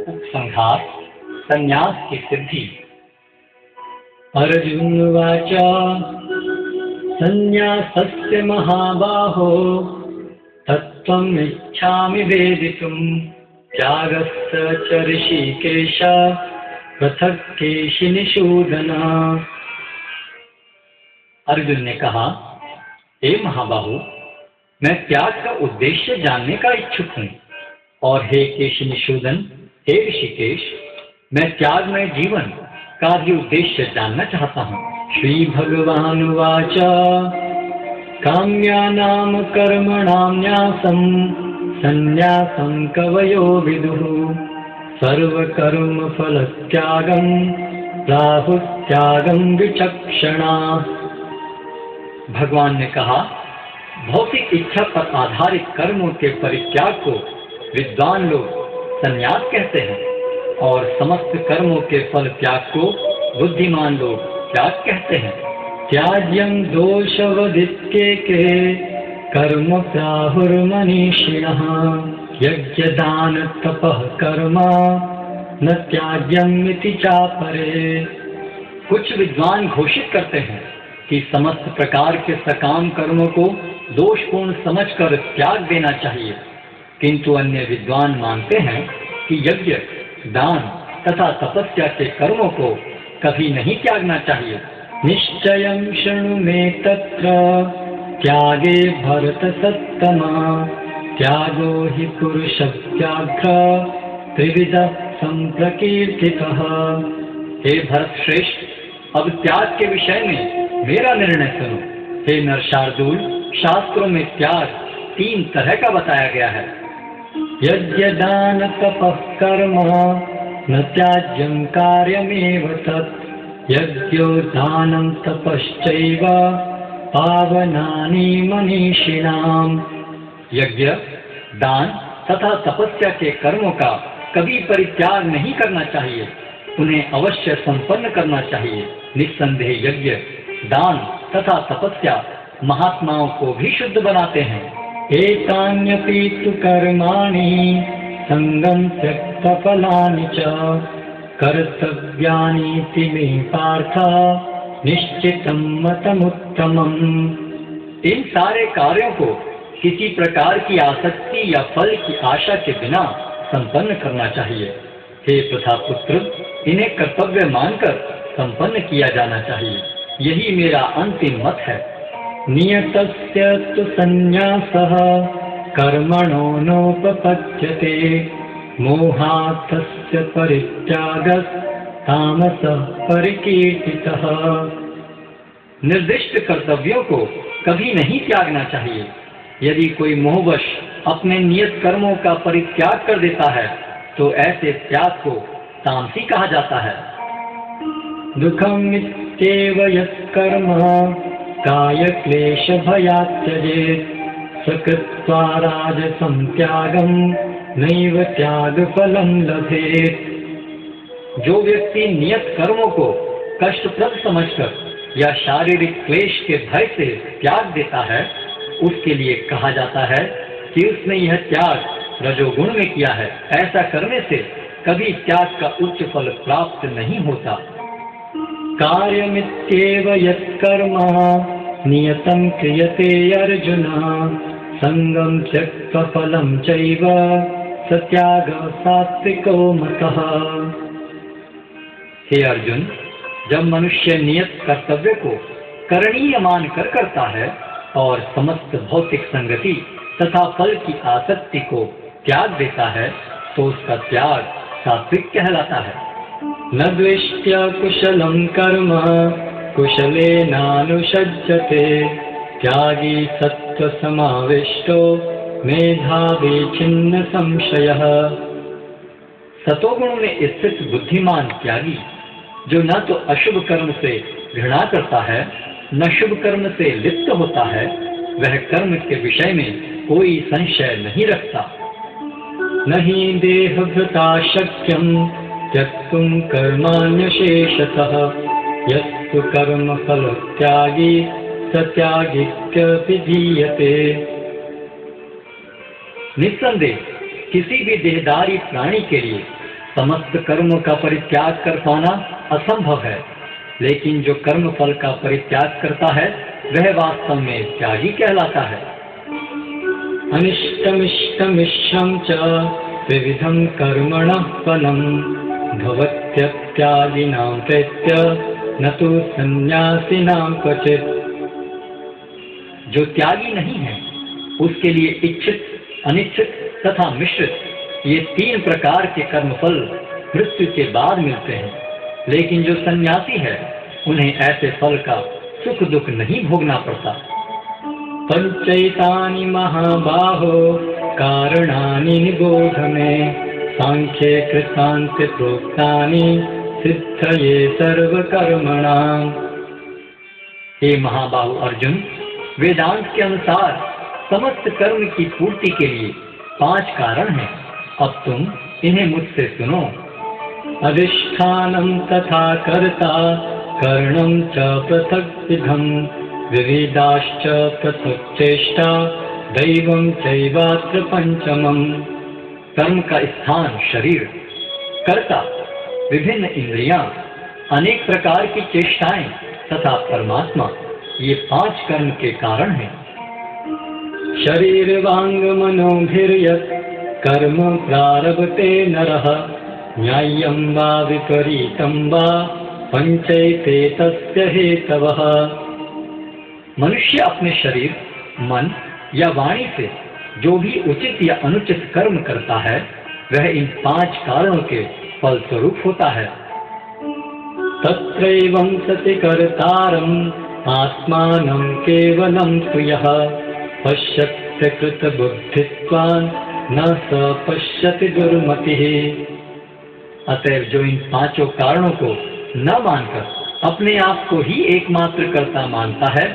उपसंहार संन्यास की सिद्धि। अर्जुनवाच संन्यासस्य महाबाहो तत्त्वम् इच्छामि वेदितुं त्यागस्य च ऋषिकेश पृथक् केशिनिषूदन। अर्जुन ने कहा, हे महाबाहु, मैं त्याग का उद्देश्य जानने का इच्छुक हूँ, और हे केशिनिषूदन, हे ऋषिकेश, मैं त्यागमय जीवन का भी उद्देश्य जानना चाहता हूँ। श्री भगवान वाच काम्यानां कर्मणां न्यासं संन्यासं कवयो विदुः सर्वकर्म फलत्यागं प्राहुस्त्यागं विचक्षणाः। भगवान ने कहा, भौतिक इच्छा पर आधारित कर्मों के परित्याग को विद्वान लोग संन्यास कहते हैं, और समस्त कर्मों के फल त्याग को बुद्धिमान लोग त्याग कहते हैं। त्याज्यं दोषवदित्येके कर्म प्राहुर्मनीषिणः यज्ञदान तपः कर्म न त्याज्यम् इति चापरे। कुछ विद्वान घोषित करते हैं कि समस्त प्रकार के सकाम कर्मों को दोषपूर्ण समझकर त्याग देना चाहिए, किंतु अन्य विद्वान मानते हैं कि यज्ञ, दान तथा तपस्या के कर्मों को कभी नहीं त्यागना चाहिए। निश्चयं शृणु मे तत्र त्यागे भरत सत्तमा त्यागो हि पुरुषव्याघ्र त्रिविधः संप्रकीर्तितः। हे भरत श्रेष्ठ, अब त्याग के विषय में मेरा निर्णय सुनो। हे नरशार्दूल, शास्त्रों में त्याग 3 तरह का बताया गया है। यज्ञ दान तपः कर्म न त्याज्यं कार्यमेव तत् यज्ञो दानं तपश्चैव पावनानि मनीषिणाम्। यज्ञ, दान तथा तपस्या के कर्मों का कभी परित्याग नहीं करना चाहिए, उन्हें अवश्य संपन्न करना चाहिए। निस्संदेह यज्ञ, दान तथा तपस्या महात्माओं को भी शुद्ध बनाते हैं। एतान्यपि तु कर्माणि संगं त्यक्त्वा फलानि च कर्तव्यानीति मे पार्थ निश्चितं मतमुत्तमम्। इन सारे कार्यों को किसी प्रकार की आसक्ति या फल की आशा के बिना संपन्न करना चाहिए। हे प्रथापुत्र, इन्हें कर्तव्य मानकर संपन्न किया जाना चाहिए। यही मेरा अंतिम मत है। नियतस्य तु संन्यासः कर्मणो नोपपद्यते मोहात्तस्य परित्यागः तामसः परिकीर्तितः। निर्दिष्ट कर्तव्यों को कभी नहीं त्यागना चाहिए। यदि कोई मोहवश अपने नियत कर्मों का परित्याग कर देता है तो ऐसे त्याग को तामसी कहा जाता है। दुःखम् इत्येव यत्कर्म काय क्लेश भयात् त्यजेत् स कृत्वा राजसं त्यागं नैव त्यागफलं लभेत्। जो व्यक्ति नियत कर्मों को कष्टप्रद समझकर या शारीरिक क्लेश के भय से त्याग देता है, उसके लिए कहा जाता है कि उसने यह त्याग रजोगुण में किया है। ऐसा करने से कभी त्याग का उच्च फल प्राप्त नहीं होता। कार्यमित्येव यत्कर्म नियतं क्रियते अर्जुन संगं त्यक्त्वा फलं चैव स त्यागः सात्विको मतः। हे अर्जुन, जब मनुष्य नियत कर्तव्य को करणीय मानकर करता है और समस्त भौतिक संगति तथा फल की आसक्ति को त्याग देता है तो उसका त्याग सात्विक कहलाता है। न द्वेष्ट्या कुशलं कर्म कुशलेनानुषज्यते त्यागी सत्त्वसमाविष्टो मेधावी छिन्न संशयः। सतोगुण में स्थित बुद्धिमान त्यागी, जो न तो अशुभ कर्म से घृणा करता है न शुभ कर्म से लिप्त होता है, वह कर्म के विषय में कोई संशय नहीं रखता। नहीं देहभृता शक्यं त्यक्तुं कर्माण्यशेषतः यस्तु कर्म फल त्यागी स त्यागीत्यभिधीयते। निस्संदेह किसी भी देहधारी प्राणी के लिए समस्त कर्मों का परित्याग कर पाना असंभव है, लेकिन जो कर्म फल का परित्याग करता है वह वास्तव में त्यागी कहलाता है। अनिष्टमिष्टमिश्रम च विविधं कर्मणः फलम् भवत्यत्यागिनां प्रेत्य न तु सन्यासिनां क्वचित्। जो त्यागी नहीं है उसके लिए इच्छित, अनिच्छित तथा मिश्रित ये 3 प्रकार के कर्मफल मृत्यु के बाद मिलते हैं, लेकिन जो सन्यासी है उन्हें ऐसे फल का सुख दुख नहीं भोगना पड़ता। पंचैतानि महाबाहो कारणानि निबोध मे सांख्ये कृतान्ते प्रोक्तानि सिद्धये सर्वकर्मणाम्। हे महाबाहु अर्जुन, वेदांत के अनुसार समस्त कर्म की पूर्ति के लिए 5 कारण हैं। अब तुम इन्हें मुझसे सुनो। अधिष्ठानं तथा कर्ता कर्णं च पृथक् विधम् विविधाश्च पृथक् चेष्टा दैवं चैवात्र पंचमम्। कर्म का स्थान शरीर, कर्ता विभिन्न इंद्रियां, अनेक प्रकार की चेष्टाएं तथा परमात्मा, ये 5 कर्म के कारण हैं। शरीर वांग मनोभिर्यत् कर्म प्रारभते नरः न्याय्यं वा विपरीतं वा पंचैते तस्य हेतवः। मनुष्य अपने शरीर, मन या वाणी से जो भी उचित या अनुचित कर्म करता है वह इन 5 कारणों के फलस्वरूप होता है। तत्रैवं सति कर्तारम् आत्मानं केवलं तु यः पश्यत्य कृतबुद्धित्वान् न स पश्यति दुर्मतिः। अतएव जो इन 5 कारणों को न मानकर अपने आप को ही एकमात्र कर्ता मानता है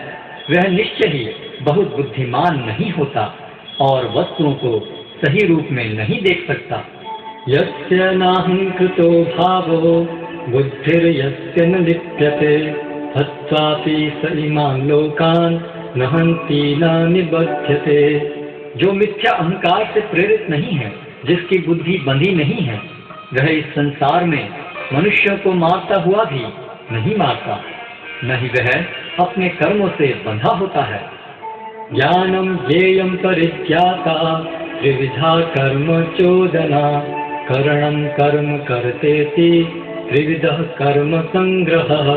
वह निश्चय ही बहुत बुद्धिमान नहीं होता और वस्तुओं को सही रूप में नहीं देख सकता। यस्य नाहंकृतो भावो बुद्धिर्यस्य न लिप्यते हत्वापि स इमान् लोकान् न हन्ति न निबध्यते। जो मिथ्या अहंकार से प्रेरित नहीं है, जिसकी बुद्धि बंधी नहीं है, वह इस संसार में मनुष्यों को मारता हुआ भी नहीं मारता, नहीं वह अपने कर्मों से बंधा होता है। ज्ञानम ज्ञेयम परिज्ञाता त्रिविधा कर्म चोदना करणम कर्म करतेति त्रिविधः कर्म संग्रहः।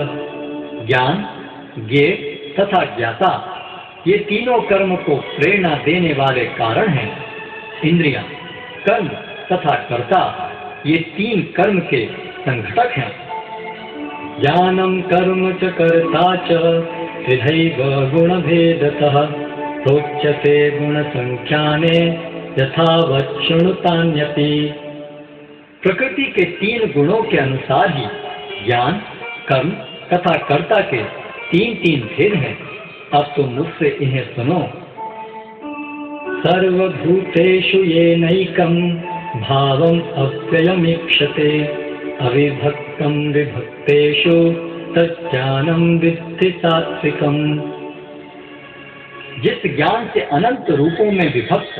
ज्ञान, ज्ञेय तथा ज्ञाता ये तीनों कर्म को प्रेरणा देने वाले कारण हैं। इंद्रियां, कर्म तथा कर्ता ये 3 कर्म के संघटक हैं। ज्ञानम कर्म च कर्ता च त्रिधैव गुणभेदतः प्रोच्यते गुणसंख्याने यथावत् शृणुतान्यपि। प्रकृति के 3 गुणों के अनुसार ही ज्ञान, कर्म तथा कर्ता के 3 भेद हैं। अब तुम मुझसे इन्हें सुनो। सर्वभूतेषु येनैकं भावम् अव्ययमीक्षते अविभक्तं विभक्तेषु तज्ज्ञानं विद्धि सात्विकम्। जिस ज्ञान से अनंत रूपों में विभक्त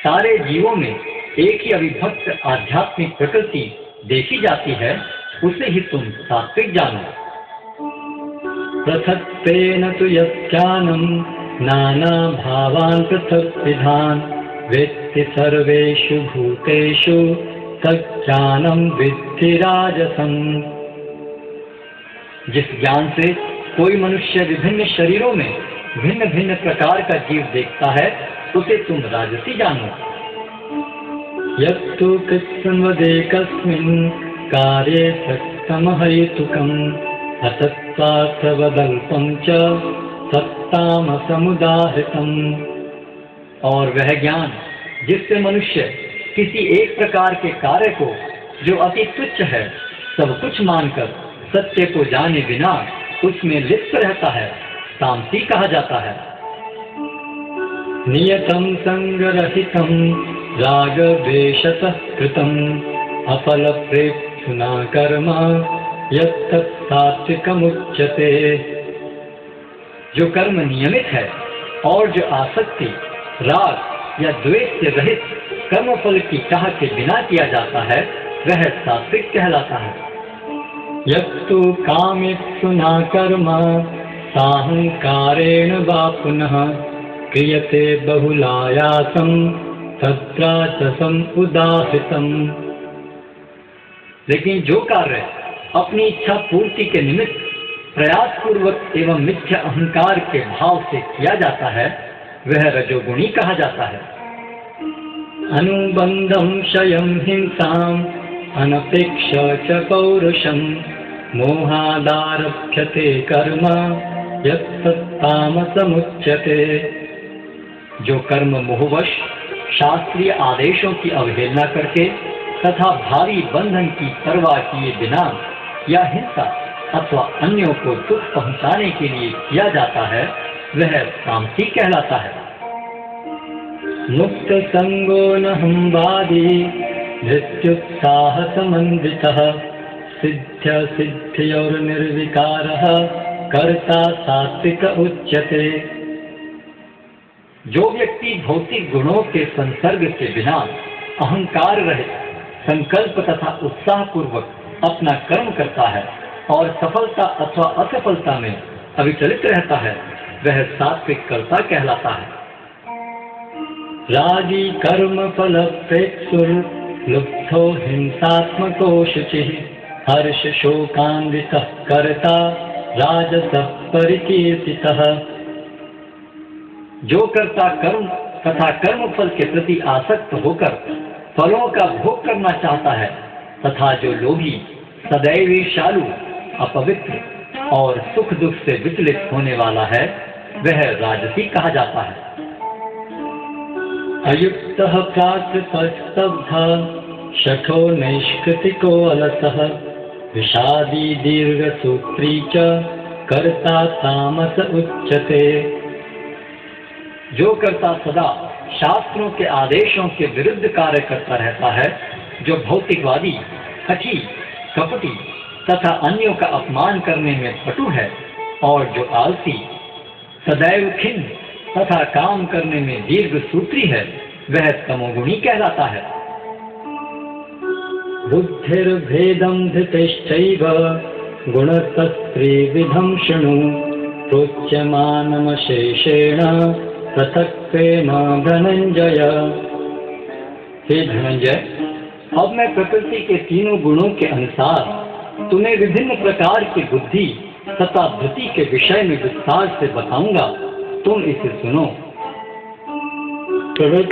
सारे जीवों में एक ही अविभक्त आध्यात्मिक प्रकृति देखी जाती है उसे ही तुम सात्विक जानो। पृथक्त्वेन तु यज्ञानं नाना भावान् पृथक् विधान् वेत्ति सर्वेषु भूतेषु तज्ज्ञानं विद्धि राजसम्। जिस ज्ञान से कोई मनुष्य विभिन्न शरीरों में भिन्न भिन्न प्रकार का जीव देखता है उसे तुम राजसी जानो। यत्तु कृत्स्नवदेकस्मिन् कार्ये सक्तमहैतुकम् असत्त्वार्थवदल्पं च सत्तामसमुदाहृतम्। और वह ज्ञान जिससे मनुष्य किसी एक प्रकार के कार्य को जो अति तुच्छ है सब कुछ मानकर सत्य को जाने बिना उसमें लिप्त रहता है तामसी कहा जाता है। नियतं संगरहितं रागद्वेषतः कृतं अफलप्रेप्सुना कर्म यत्तत् सात्विकमुच्यते। जो कर्म नियमित है और जो आसक्ति, राग या द्वेष से रहित कर्मफल की चाह के बिना किया जाता है वह सात्विक कहलाता है। यत्तु कामेत्सु न कर्म साहंकारेण वा पुनः क्रियते बहुलायासं तत्राचसं उदाहृतम्। लेकिन जो कार्य अपनी इच्छा पूर्ति के निमित्त प्रयास पूर्वक एवं मिथ्या अहंकार के भाव से किया जाता है वह रजोगुणी कहा जाता है। अनुबंधं क्षयं हिंसाम् अनपेक्ष च पौरुषं मोहादारभ्यते कर्म यत्तत्तामसमुच्यते। जो कर्म मोहवश शास्त्रीय आदेशों की अवहेलना करके तथा भारी बंधन की परवाह किए बिना या हिंसा अथवा अन्यों को दुख पहुंचाने के लिए किया जाता है वह तामसिक कहलाता है। मुक्त संगो न हमवादी धृत्युत्साह समन्वितः सिद्ध्य सिद्धि और निर्विकारः कर्ता सात्विक उच्यते। जो व्यक्ति भौतिक गुणों के संसर्ग के बिना अहंकार रहित संकल्प तथा उत्साह पूर्वक अपना कर्म करता है और सफलता अथवा असफलता में अविचलित रहता है वह सात्विक कर्ता कहलाता है। रागी कर्म फल प्रेक्षुर लुब्धो हिंसात्मको शुचिः हर्ष शोकान्वितः कर्ता राजसः परिकीर्तितः। जो कर्ता कर्म तथा कर्म फल के प्रति आसक्त होकर फलों का भोग करना चाहता है तथा जो लोभी सदैव ईर्ष्यालु अपवित्र और सुख दुख से विचलित होने वाला है वह राजसी कहा जाता है। अयुक्तः प्राकृतस्तब्धः शठो नैष्कृतिको अलसः विषादी दीर्घसूत्री च कर्ता तामस उच्यते। जो कर्ता सदा शास्त्रों के आदेशों के विरुद्ध कार्य करता रहता है, जो भौतिकवादी, हठी, कपटी तथा अन्यों का अपमान करने में पटु है और जो आलसी, सदैव खिन्न तथा काम करने में दीर्घ सूत्री है वह तमोगुणी कहलाता है। बुद्धिर्भेदं धृतिश्चैव गुणतस्त्रिविधं शृणु प्रोच्यमानमशेषेण पृथक्त्वेन धनंजय। हे धनंजय, अब मैं प्रकृति के तीनों गुणों के अनुसार तुम्हें विभिन्न प्रकार की बुद्धि तथा धृति के विषय में विस्तार से बताऊंगा, तुम इसे सुनो।